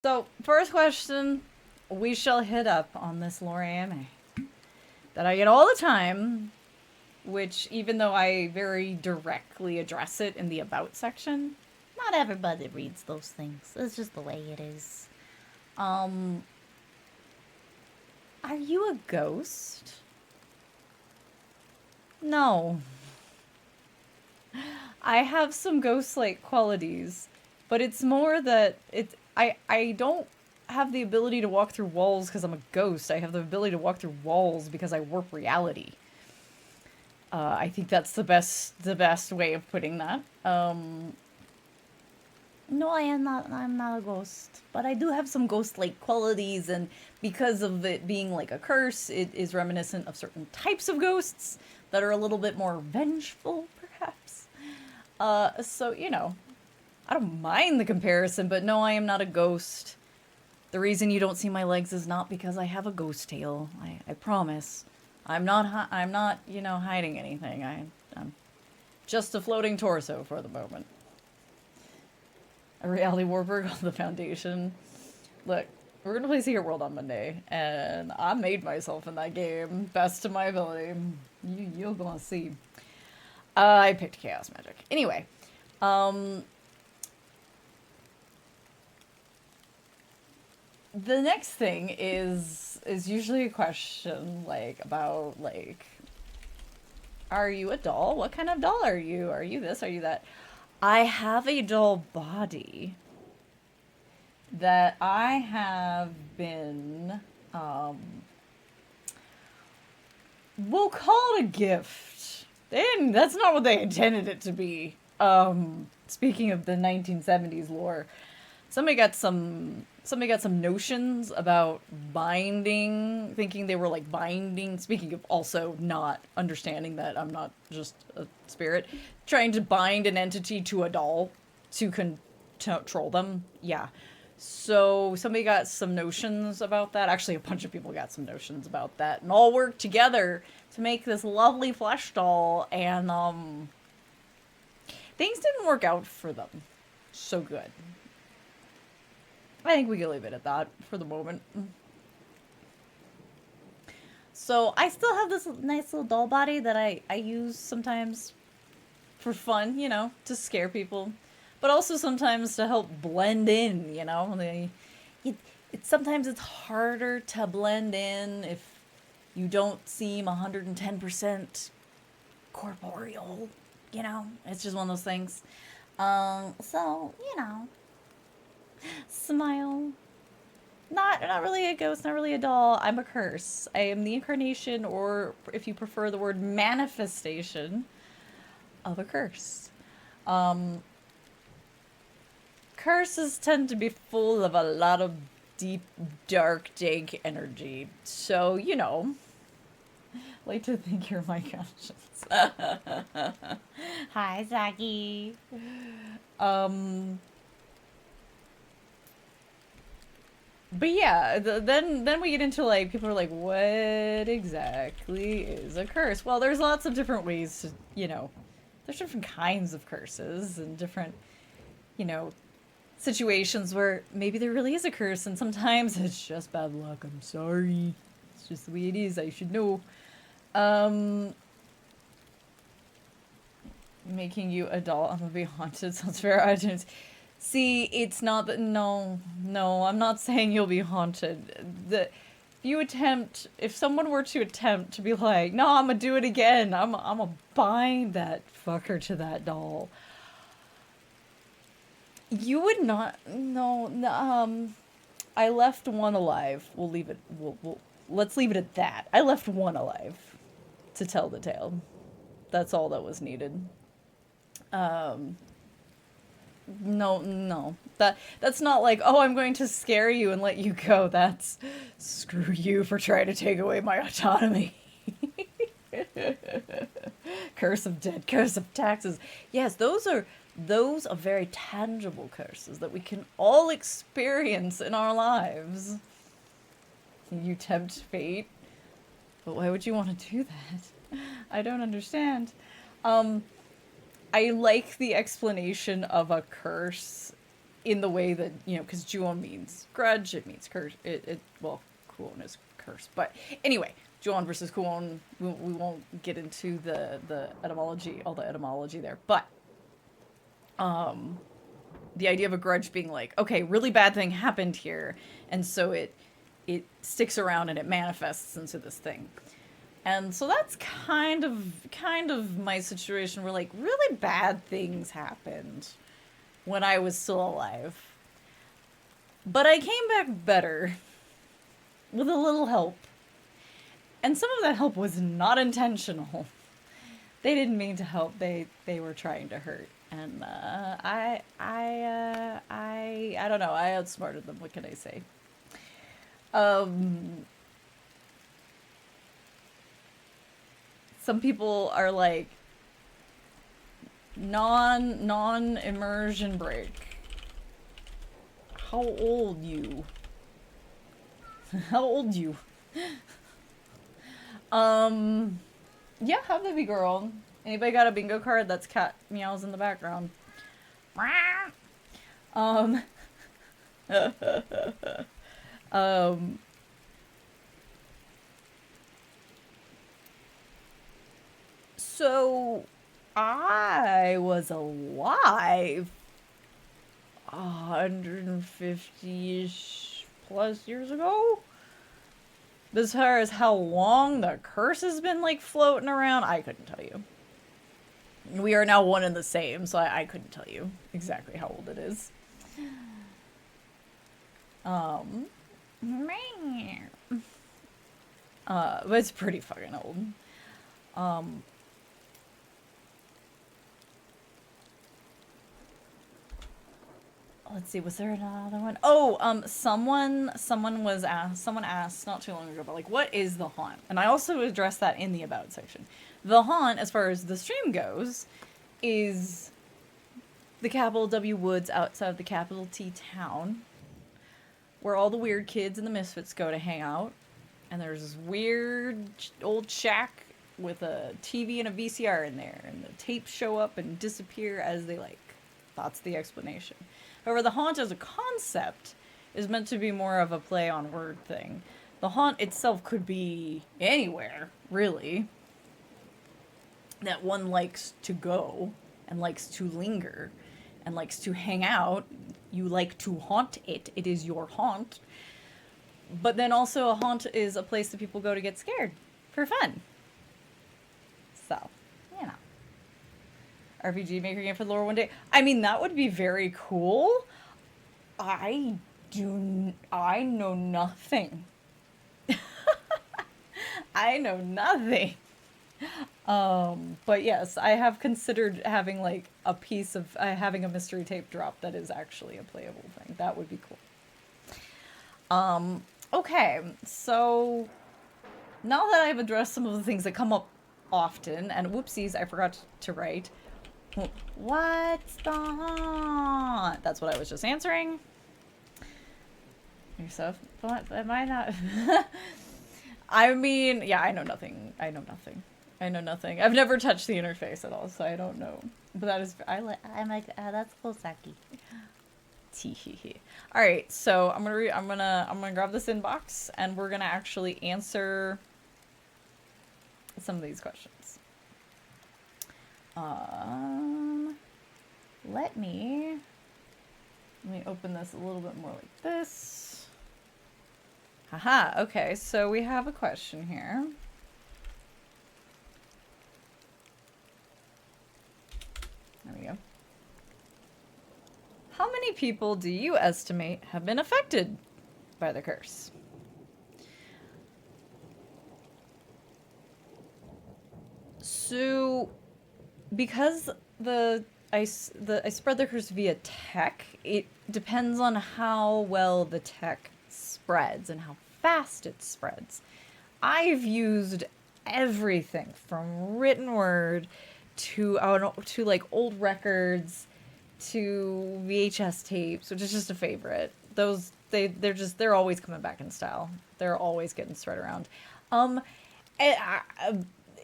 So, first question we shall hit up on this lore AMA that I get all the time, which, even though I very directly address it in the About section, not everybody reads those things. It's just the way it is. Um, are you a ghost? No. I have some ghost-like qualities, but it's more that I don't have the ability to walk through walls because I'm a ghost. I have the ability to walk through walls because I warp reality. I think that's the best way of putting that. No, I am not. I'm not a ghost, but I do have some ghost-like qualities, and because of it being like a curse, it is reminiscent of certain types of ghosts that are a little bit more vengeful, perhaps. So I don't mind the comparison, but no, I am not a ghost. The reason you don't see my legs is not because I have a ghost tail. I promise. I'm not hiding anything. I'm just a floating torso for the moment. A reality warper on the foundation. Look, we're gonna play Secret World on Monday, and I made myself in that game, best of my ability. You're gonna see. I picked Chaos Magic. Anyway, um, the next thing is usually a question like about like, are you a doll? What kind of doll are you? Are you this? Are you that? I have a doll body that I have been, um, we'll call it a gift. That's not what they intended it to be. Speaking of the 1970s lore, somebody got some notions about binding, thinking they were like binding. Speaking of also not understanding that I'm not just a spirit, trying to bind an entity to a doll to control them. Yeah. So somebody got some notions about that. Actually, a bunch of people got some notions about that, and all worked together to make this lovely flesh doll. And things didn't work out for them so good. I think we can leave it at that for the moment. So I still have this nice little doll body that I use sometimes for fun, to scare people, but also sometimes to help blend in. Sometimes it's harder to blend in if you don't seem 110% corporeal. It's just one of those things. So smile. Not really a ghost, not really a doll. I'm a curse. I am the incarnation, or if you prefer the word manifestation, of a curse. Um, Curses tend to be full of a lot of deep, dark, dank energy. So, like to think you're my conscience. Hi, Zaki. Um, but yeah, then we get into like people are like, what exactly is a curse? Well, there's lots of different ways to, there's different kinds of curses and different, you know, situations where maybe there really is a curse, and sometimes it's just bad luck. I'm sorry, it's just the way it is. I should know. Um, Making you a doll, I'm gonna be haunted. Sounds fair. I didn't see. It's not that. No, no. I'm not saying you'll be haunted. If someone were to attempt to be like, no, I'm gonna do it again. I'm gonna bind that fucker to that doll. You would not. No, no. I left one alive. We'll leave it. Let's leave it at that. I left one alive to tell the tale. That's all that was needed. Um, no, no. That's not like, oh, I'm going to scare you and let you go. That's screw you for trying to take away my autonomy. Curse of debt, curse of taxes. Yes, those are very tangible curses that we can all experience in our lives. You tempt fate, but why would you want to do that? I don't understand. Um, I like the explanation of a curse in the way that, you know, because Juon means grudge, it means curse. Well, Kuon is curse. But anyway, Juon versus Kuon, we won't get into the etymology, all the etymology there. But the idea of a grudge being like, okay, really bad thing happened here, and so it sticks around and it manifests into this thing. And so that's kind of my situation where like really bad things happened when I was still alive. But I came back better with a little help. And some of that help was not intentional. They didn't mean to help. They were trying to hurt. And I don't know. I outsmarted them. What can I say? Some people are like non-immersion break. How old you? How old you? Yeah, how baby girl. Anybody got a bingo card? That's cat meows in the background. So I was alive 150-ish plus years ago. As far as how long the curse has been like floating around, I couldn't tell you. We are now one and the same, so I couldn't tell you exactly how old it is. But it's pretty fucking old. Let's see, was there another one? Oh, someone asked not too long ago, but like, what is the haunt? And I also addressed that in the about section. The haunt, as far as the stream goes, is the capital W woods outside of the capital T town, where all the weird kids and the misfits go to hang out. And there's this weird old shack with a TV and a VCR in there, and the tapes show up and disappear as they like. That's the explanation. However, the haunt as a concept is meant to be more of a play on word thing. The haunt itself could be anywhere, really, that one likes to go and likes to linger and likes to hang out. You like to haunt it. It is your haunt. But then also a haunt is a place that people go to get scared for fun. So, you know. RPG Maker game for the lore one day. I mean, that would be very cool. I know nothing. I know nothing. But yes, I have considered having like a piece of, having a mystery tape drop that is actually a playable thing. That would be cool. Okay, so now that I've addressed some of the things that come up often, and whoopsies, I forgot to write. What's the haunt? That's what I was just answering. Yourself? What? Am I not? I mean, yeah, I know nothing. I know nothing. I know nothing. I've never touched the interface at all, so I don't know. But that is, I'm like, that's cool, Saki. Teehee. All right, so I'm gonna grab this inbox, and we're gonna actually answer some of these questions. Let me open this a little bit more like this. Haha, okay, so we have a question here. There we go. How many people do you estimate have been affected by the curse? So, because I spread the curse via tech, it depends on how well the tech spreads and how fast it spreads. I've used everything from written word to like old records to VHS tapes, which is just a favorite. Those they're always coming back in style. They're always getting spread around.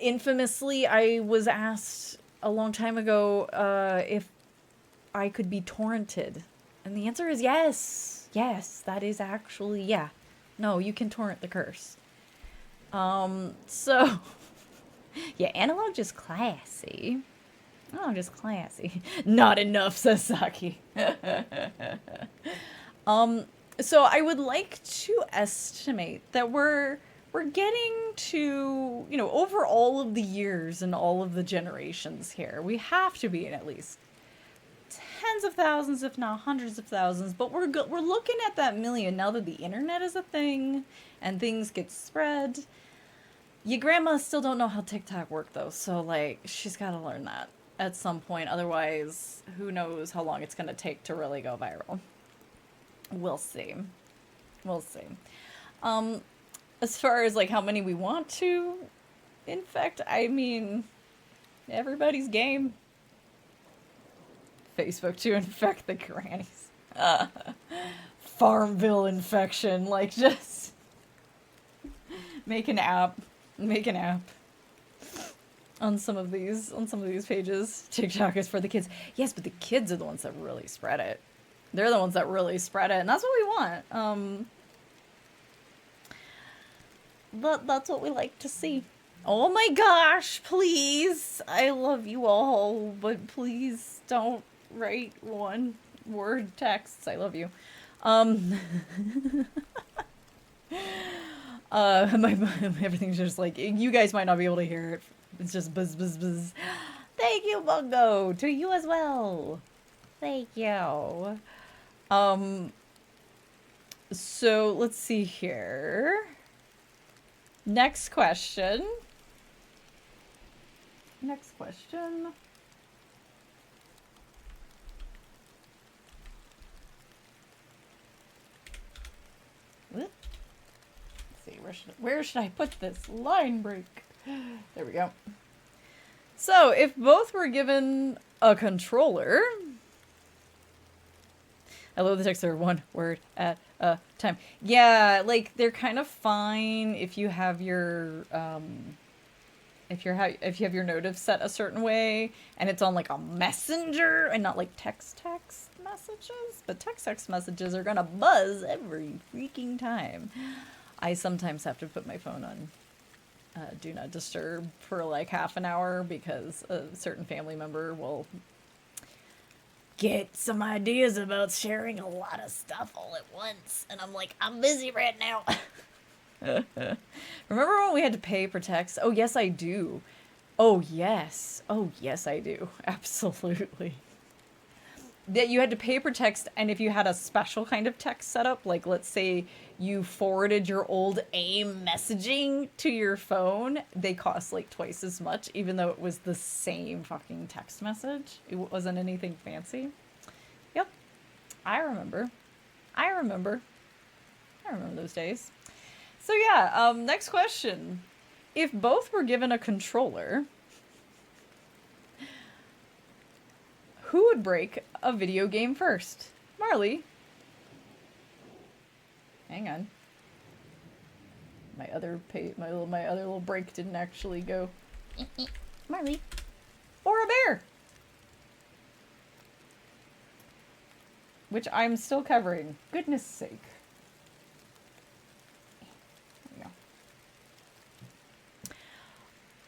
Infamously, I was asked a long time ago if I could be torrented And the answer is yes. Yes, that is actually, yeah. No, you can torrent the curse. So, yeah, analog just classy. Oh, just classy. Not enough, says Saki. So I would like to estimate that we're getting to, you know, over all of the years and all of the generations here, we have to be in at least tens of thousands, if not hundreds of thousands. But we're looking at that million now that the internet is a thing and things get spread. Your grandma still don't know how TikTok worked though, so like she's got to learn that at some point. Otherwise, who knows how long it's gonna take to really go viral. We'll see. We'll see. As far as like how many we want to infect, I mean, everybody's game. Facebook to infect the grannies. Farmville infection, like just make an app. Make an app. On some of these pages. TikTok is for the kids. Yes, but the kids are the ones that really spread it. They're the ones that really spread it, and that's what we want. That's what we like to see. Oh my gosh, please. I love you all, but please don't write one word texts. I love you. Everything's just like, you guys might not be able to hear it. It's just buzz, buzz, buzz. Thank you, Bungo. To you as well. Thank you. So let's see here. Next question. Next question. Let's see, where should I put this line break? There we go. So, if both were given a controller, I love the text are one word at a time. Yeah, like they're kind of fine if you have your if you have your notif set a certain way and it's on like a messenger and not like text messages, but text messages are gonna buzz every freaking time. I sometimes have to put my phone on do not disturb for like half an hour because a certain family member will get some ideas about sharing a lot of stuff all at once, and I'm like, I'm busy right now. Remember when we had to pay for text? Oh yes, I do. Oh yes I do. Absolutely. That you had to pay for text, and if you had a special kind of text setup, like let's say you forwarded your old AIM messaging to your phone, they cost like twice as much, even though it was the same fucking text message. It wasn't anything fancy. Yep. I remember those days. So yeah, next question. If both were given a controller, who would break a video game first? Marley. Hang on. My other little break didn't actually go. Marley. Or a bear. Which I'm still covering. Goodness sake. There we go.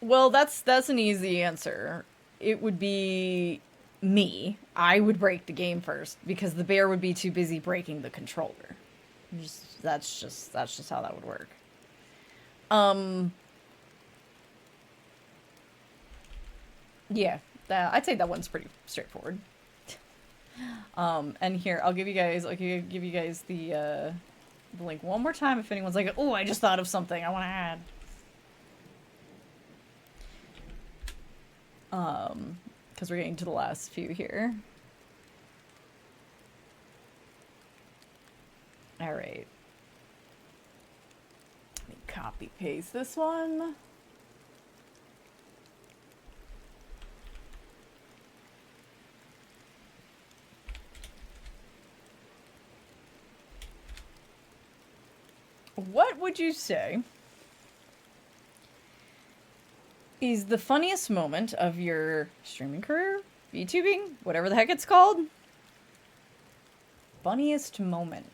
Well, that's an easy answer. It would be me. I would break the game first because the bear would be too busy breaking the controller. That's just how that would work. Yeah, I'd say that one's pretty straightforward. And here I'll give you guys the link one more time if anyone's like, oh, I just thought of something I want to add. Because we're getting to the last few here. All right. Let me copy paste this one. What would you say is the funniest moment of your streaming career, VTubing, whatever the heck it's called? funniest moment.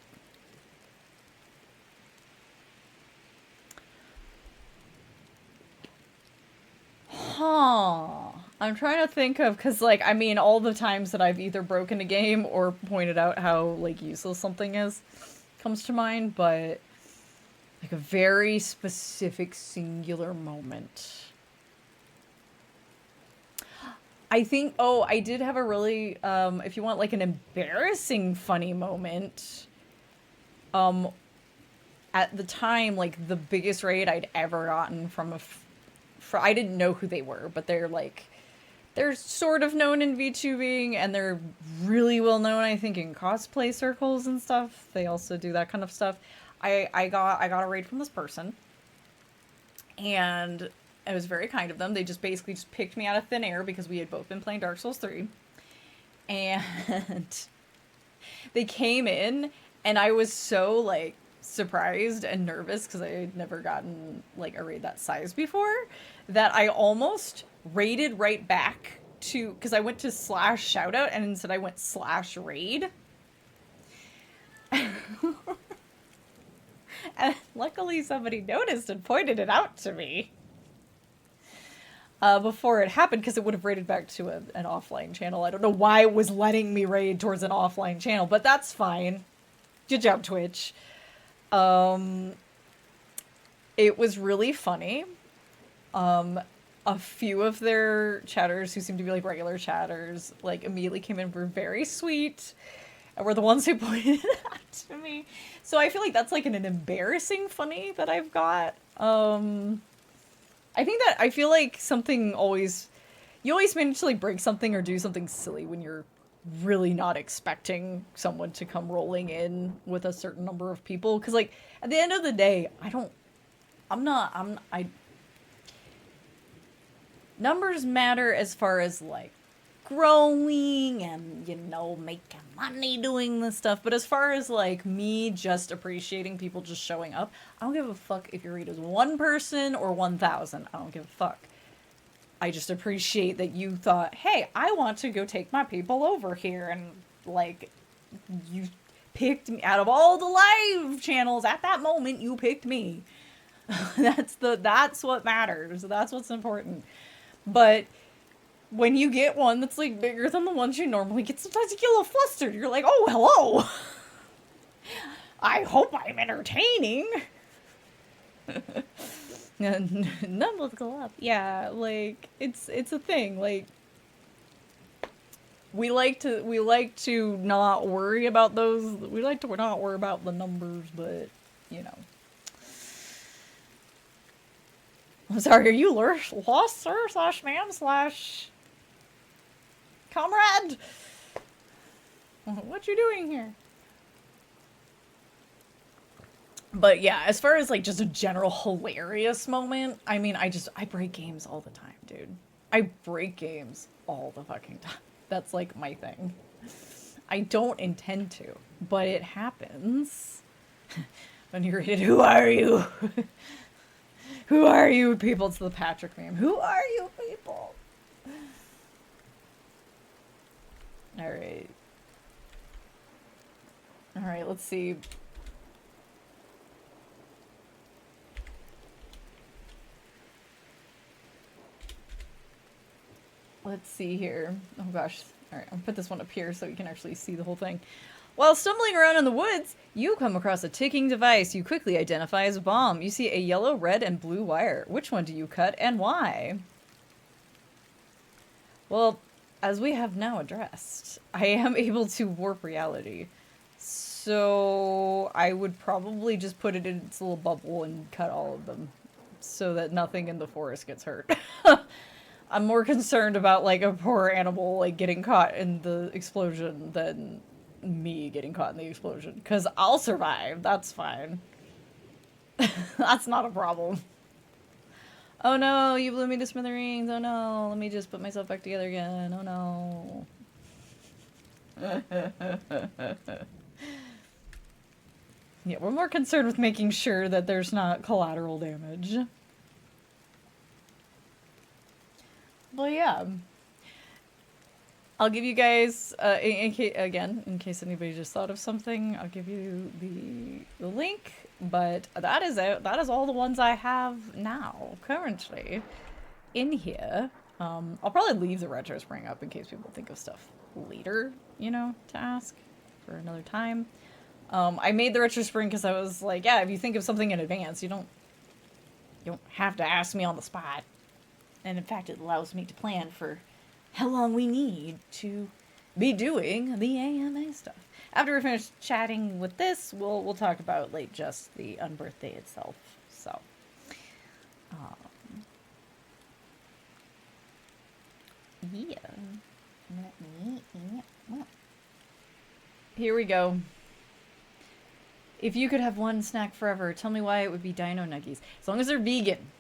Huh. I'm trying to think of, because, like, I mean, all the times that I've either broken a game or pointed out how, like, useless something is comes to mind, but, like, a very specific, singular moment. I think, oh, I did have a really, if you want, like, an embarrassing funny moment, at the time, like, the biggest raid I'd ever gotten from I didn't know who they were, but they're, like, they're sort of known in VTubing, and they're really well known, I think, in cosplay circles and stuff. They also do that kind of stuff. I got a raid from this person, and it was very kind of them. They just basically just picked me out of thin air because we had both been playing Dark Souls 3. And they came in, and I was so, like, surprised and nervous because I had never gotten, like, a raid that size before, that I almost raided right back to, because I went to /shoutout and instead I went /raid. And luckily somebody noticed and pointed it out to me before it happened, because it would have raided back to an offline channel. I don't know why it was letting me raid towards an offline channel, but that's fine. Good job, Twitch. It was really funny. A few of their chatters, who seemed to be like regular chatters, like immediately came in, were very sweet, and were the ones who pointed it out to me. So I feel like that's like an embarrassing funny that I've got. I feel like something always, you always manage to like break something or do something silly when you're really not expecting someone to come rolling in with a certain number of people. Because like at the end of the day, numbers matter as far as like growing and, you know, making money doing this stuff. But as far as like me just appreciating people just showing up, I don't give a fuck if your raid is 1 person or 1,000. I don't give a fuck. I just appreciate that you thought, hey, I want to go take my people over here, and like you picked me out of all the live channels at that moment. You picked me. That's what matters. That's what's important. But when you get one that's like bigger than the ones you normally get, sometimes you get a little flustered. You're like, oh, hello. I hope I'm entertaining. Numbers go up. Yeah, like it's a thing. Like we like to not worry about those. We like to not worry about the numbers, but you know. I'm sorry, are you lost, sir, /ma'am, /comrade? What you doing here? But yeah, as far as like just a general hilarious moment, I mean, I break games all the time, dude. I break games all the fucking time. That's like my thing. I don't intend to, but it happens. When you're rated, who are you? Who are you people? It's the Patrick meme. Who are you people? Alright. Alright, let's see. Let's see here. Oh gosh. Alright, I'll put this one up here so you can actually see the whole thing. While stumbling around in the woods, you come across a ticking device you quickly identify as a bomb. You see a yellow, red, and blue wire. Which one do you cut and why? Well, as we have now addressed, I am able to warp reality. So I would probably just put it in its little bubble and cut all of them so that nothing in the forest gets hurt. I'm more concerned about like a poor animal like getting caught in the explosion than me getting caught in the explosion, because I'll survive. That's fine. That's not a problem. Oh no, you blew me to smithereens. Oh no, let me just put myself back together again. Oh no. Yeah, we're more concerned with making sure that there's not collateral damage. But yeah. I'll give you guys, in case anybody just thought of something, I'll give you the link. But that is it. That is all the ones I have now, currently, in here. I'll probably leave the retro spring up in case people think of stuff later, you know, to ask for another time. I made the retro spring because I was like, yeah, if you think of something in advance, you don't have to ask me on the spot. And in fact, it allows me to plan for how long we need to be doing the AMA stuff. After we finish chatting with this, we'll talk about like just the UNbirthday itself. So, yeah. Here we go. If you could have one snack forever, tell me why it would be dino nuggies. As long as they're vegan.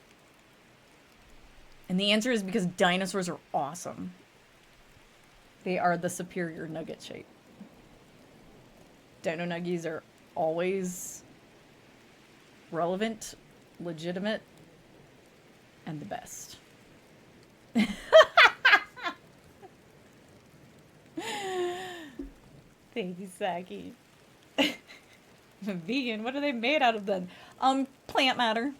And the answer is because dinosaurs are awesome. They are the superior nugget shape. Dino nuggies are always relevant, legitimate, and the best. Thank you, Saki. Vegan, what are they made out of then? Plant matter.